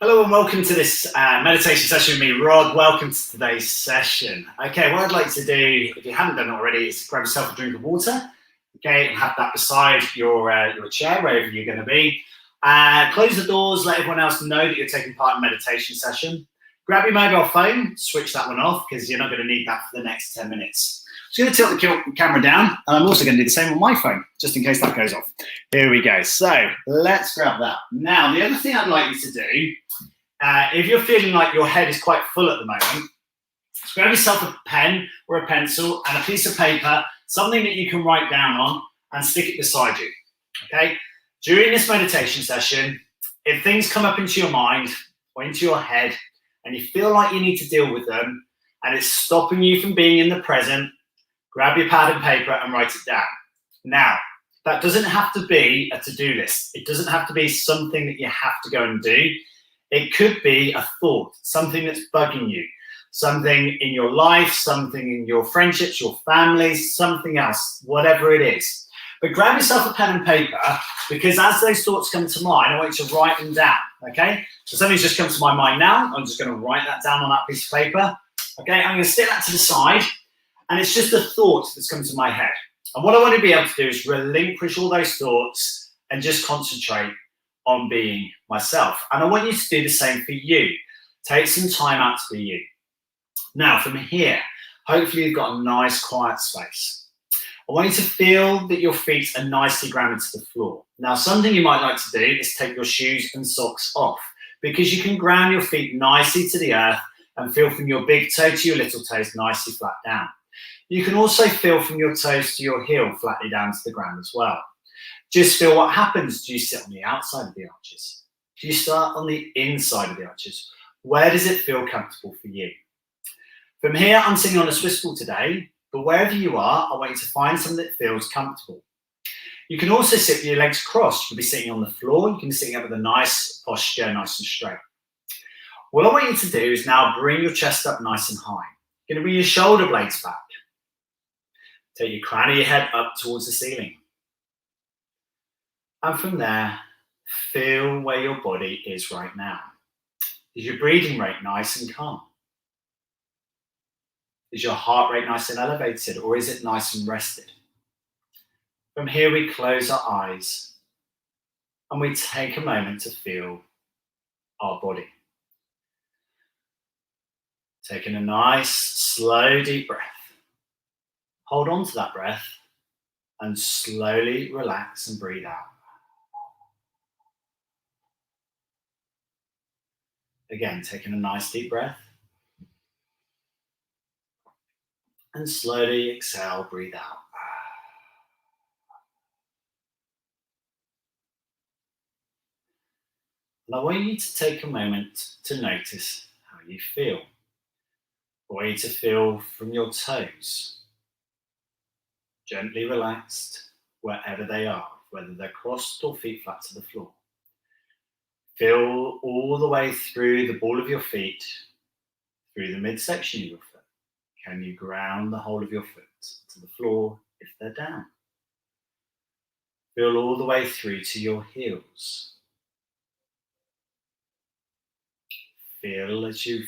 Hello and welcome to this meditation session with me, Rod. Welcome to today's session. Okay, what I'd like to do, if you haven't done it already, is grab yourself a drink of water. Okay, and have that beside your chair, wherever you're going to be. Close the doors, let everyone else know that you're taking part in a meditation session. Grab your mobile phone, switch that one off because you're not going to need that for the next 10 minutes. I'm just going to tilt the camera down, and I'm also going to do the same on my phone, just in case that goes off. Here we go. So let's grab that. Now, the other thing I'd like you to do, if you're feeling like your head is quite full at the moment, just grab yourself a pen or a pencil and a piece of paper, something that you can write down on, and stick it beside you. Okay? During this meditation session, if things come up into your mind or into your head and you feel like you need to deal with them and it's stopping you from being in the present, grab your pad and paper and write it down. Now, that doesn't have to be a to-do list. It doesn't have to be something that you have to go and do. It could be a thought, something that's bugging you, something in your life, something in your friendships, your family, something else, whatever it is. But grab yourself a pen and paper, because as those thoughts come to mind, I want you to write them down, okay? So something's just come to my mind now. I'm just going to write that down on that piece of paper. Okay, I'm going to stick that to the side, and it's just a thought that's come to my head. And what I want to be able to do is relinquish all those thoughts and just concentrate on being myself. And I want you to do the same for you. Take some time out to be you. Now, from here, hopefully you've got a nice quiet space. I want you to feel that your feet are nicely grounded to the floor. Now, something you might like to do is take your shoes and socks off, because you can ground your feet nicely to the earth and feel from your big toe to your little toes nicely flat down. You can also feel from your toes to your heel flatly down to the ground as well. Just feel what happens. Do you sit on the outside of the arches? Do you start on the inside of the arches? Where does it feel comfortable for you? From here, I'm sitting on a Swiss ball today, but wherever you are, I want you to find something that feels comfortable. You can also sit with your legs crossed. You can be sitting on the floor. You can be sitting up with a nice posture, nice and straight. What I want you to do is now bring your chest up nice and high. You're going to bring your shoulder blades back. Take your crown of your head up towards the ceiling. And from there, feel where your body is right now. Is your breathing rate nice and calm? Is your heart rate nice and elevated, or is it nice and rested? From here, we close our eyes and we take a moment to feel our body. Taking a nice, slow, deep breath. Hold on to that breath and slowly relax and breathe out. Again, taking a nice deep breath. And slowly exhale, breathe out. And I want you to take a moment to notice how you feel. I want you to feel from your toes, gently relaxed wherever they are, whether they're crossed or feet flat to the floor. Feel all the way through the ball of your feet, through the midsection of your foot. Can you ground the whole of your foot to the floor if they're down? Feel all the way through to your heels. Feel as you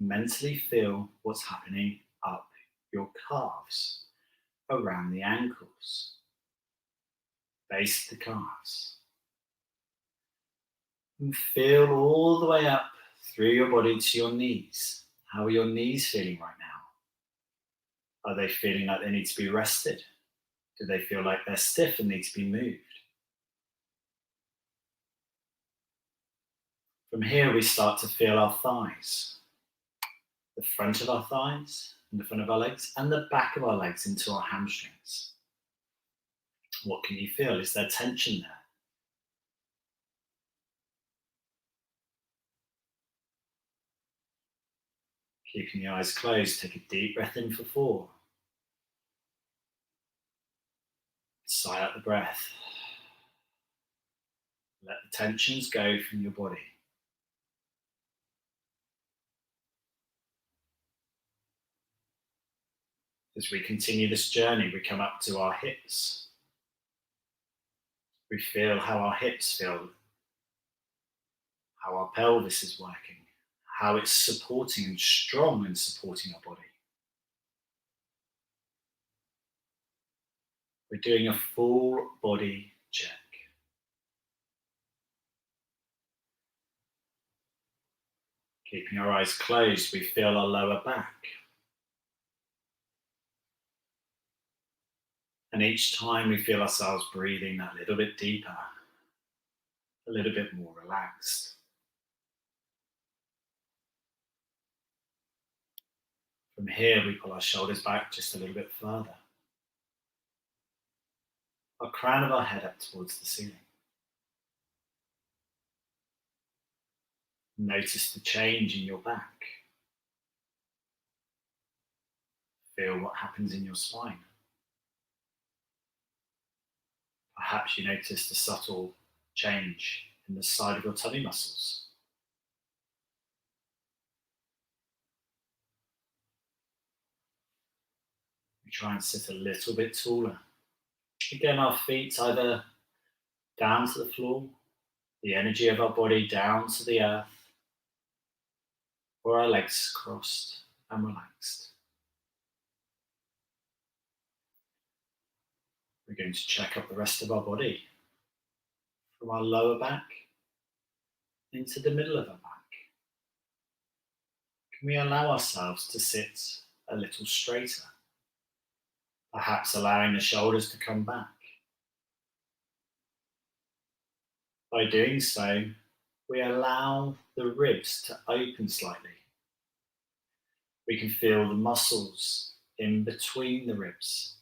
mentally feel what's happening up your calves, around the ankles, base of the calves. And feel all the way up through your body to your knees. How are your knees feeling right now? Are they feeling like they need to be rested? Do they feel like they're stiff and need to be moved? From here, we start to feel our thighs, the front of our thighs, and the front of our legs, and the back of our legs into our hamstrings. What can you feel? Is there tension there? Keeping your eyes closed, take a deep breath in for 4. Sigh out the breath. Let the tensions go from your body. As we continue this journey, we come up to our hips. We feel how our hips feel, how our pelvis is working, how it's supporting and strong and supporting our body. We're doing a full body check. Keeping our eyes closed, we feel our lower back. And each time we feel ourselves breathing a little bit deeper, a little bit more relaxed. From here, we pull our shoulders back just a little bit further. Our crown of our head up towards the ceiling. Notice the change in your back. Feel what happens in your spine. Perhaps you notice the subtle change in the side of your tummy muscles. We try and sit a little bit taller. Again, our feet either down to the floor, the energy of our body down to the earth, or our legs crossed and relaxed. We're going to check up the rest of our body, from our lower back into the middle of our back. Can we allow ourselves to sit a little straighter? Perhaps allowing the shoulders to come back. By doing so, we allow the ribs to open slightly. We can feel the muscles in between the ribs.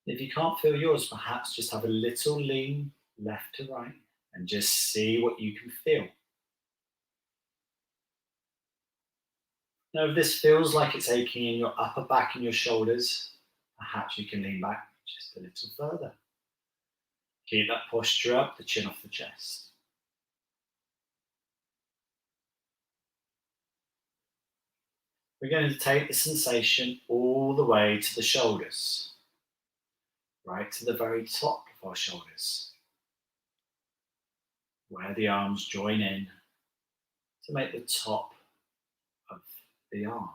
If you can't feel yours, perhaps just have a little lean left to right and just see what you can feel. Now, if this feels like it's aching in your upper back and your shoulders, perhaps you can lean back just a little further. Keep that posture up, the chin off the chest. We're going to take the sensation all the way to the shoulders, right to the very top of our shoulders, where the arms join in to make the top of the arm.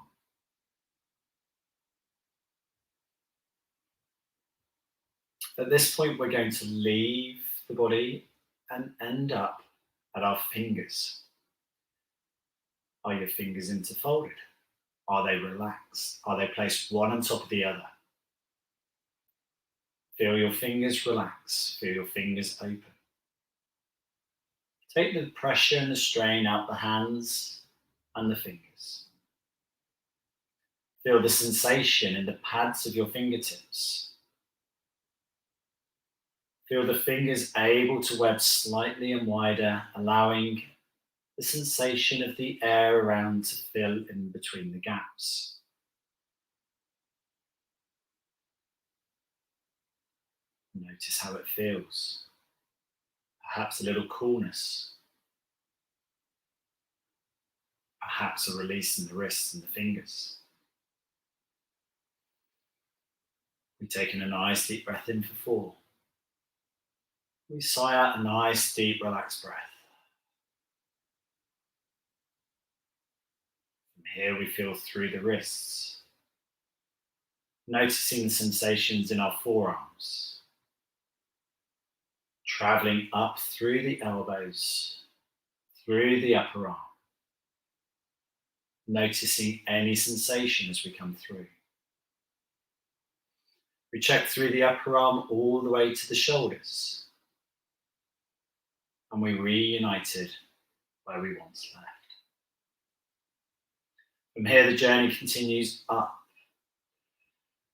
At this point, we're going to leave the body and end up at our fingers. Are your fingers interfolded? Are they relaxed? Are they placed one on top of the other? Feel your fingers relax. Feel your fingers open. Take the pressure and the strain out the hands and the fingers. Feel the sensation in the pads of your fingertips. Feel the fingers able to web slightly and wider, allowing the sensation of the air around to fill in between the gaps. Notice how it feels. Perhaps a little coolness. Perhaps a release in the wrists and the fingers. We take in a nice deep breath in for 4. We sigh out a nice deep relaxed breath. From here we feel through the wrists, noticing the sensations in our forearms, traveling up through the elbows, through the upper arm, noticing any sensation as we come through. We check through the upper arm all the way to the shoulders, and we reunited where we once left. From here, the journey continues up.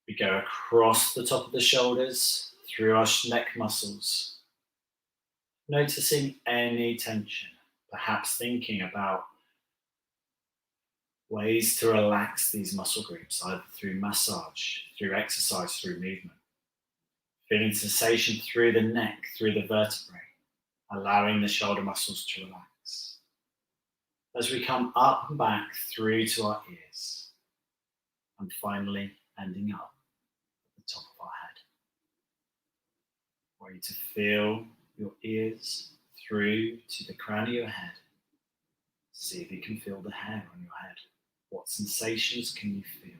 We go across the top of the shoulders, through our neck muscles, noticing any tension, perhaps thinking about ways to relax these muscle groups, either through massage, through exercise, through movement. Feeling sensation through the neck, through the vertebrae, allowing the shoulder muscles to relax. As we come up and back through to our ears, and finally ending up at the top of our head. I want you to feel your ears through to the crown of your head. See if you can feel the hair on your head. What sensations can you feel?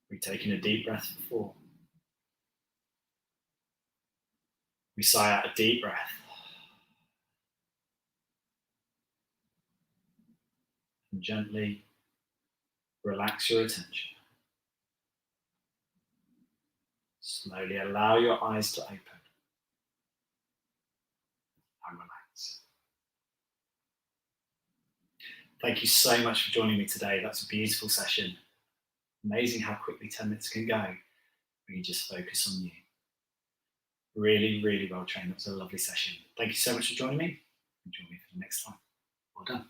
We're taking a deep breath for 4. We sigh out a deep breath. And gently relax your attention. Slowly allow your eyes to open and relax. Thank you so much for joining me today. That's a beautiful session. Amazing how quickly 10 minutes can go when you just focus on you. Really, really well trained. That was a lovely session. Thank you so much for joining me. And join me for the next time. Well done.